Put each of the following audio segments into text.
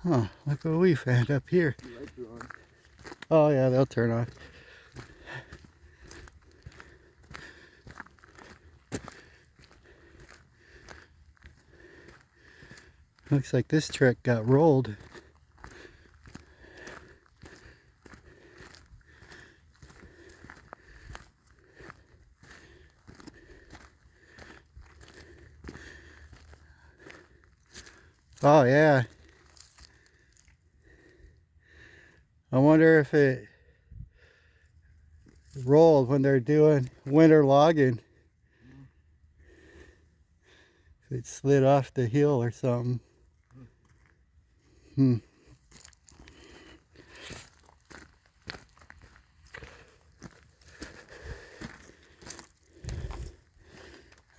Huh, look what we found up here. Oh yeah, they'll turn off. Looks like this truck got rolled. Oh yeah. I wonder if it rolled when they're doing winter logging. If it slid off the hill or something.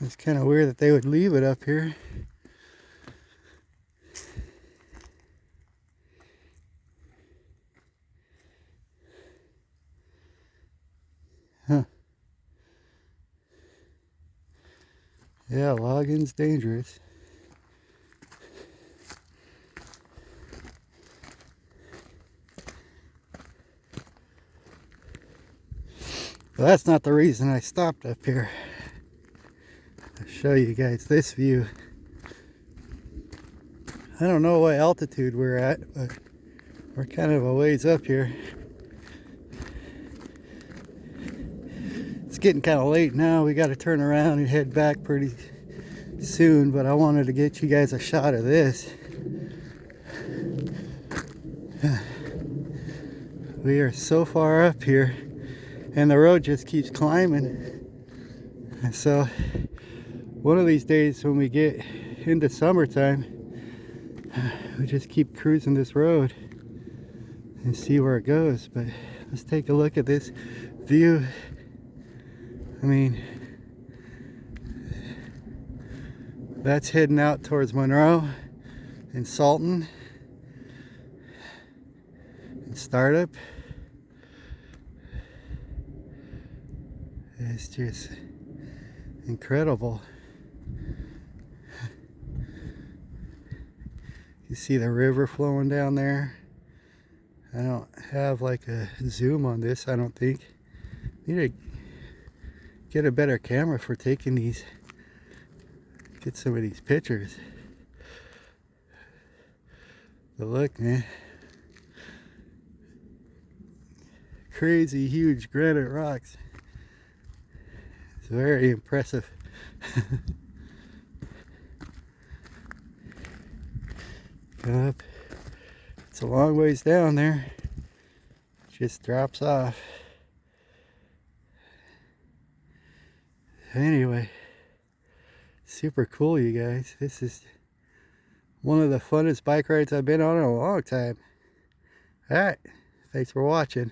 It's kind of weird that they would leave it up here. Huh. Yeah, logging's dangerous. But that's not the reason I stopped up here. I'll show you guys this view. I don't know what altitude we're at, but we're kind of a ways up here. It's getting kind of late now. We got to turn around and head back pretty soon, but I wanted to get you guys a shot of this. We are so far up here and the road just keeps climbing. And so one of these days when we get into summertime, we just keep cruising this road and see where it goes. But let's take a look at this view. I mean, that's heading out towards Monroe and Salton and Startup. It's just incredible. You see the river flowing down there. I don't have like a zoom on this, I don't think. Need to get a better camera for taking these, get some of these pictures. But look, man. Crazy huge granite rocks. It's very impressive. Up. It's a long ways down there. It just drops off. Anyway, super cool, you guys. This is one of the funnest bike rides I've been on in a long time. Alright, thanks for watching.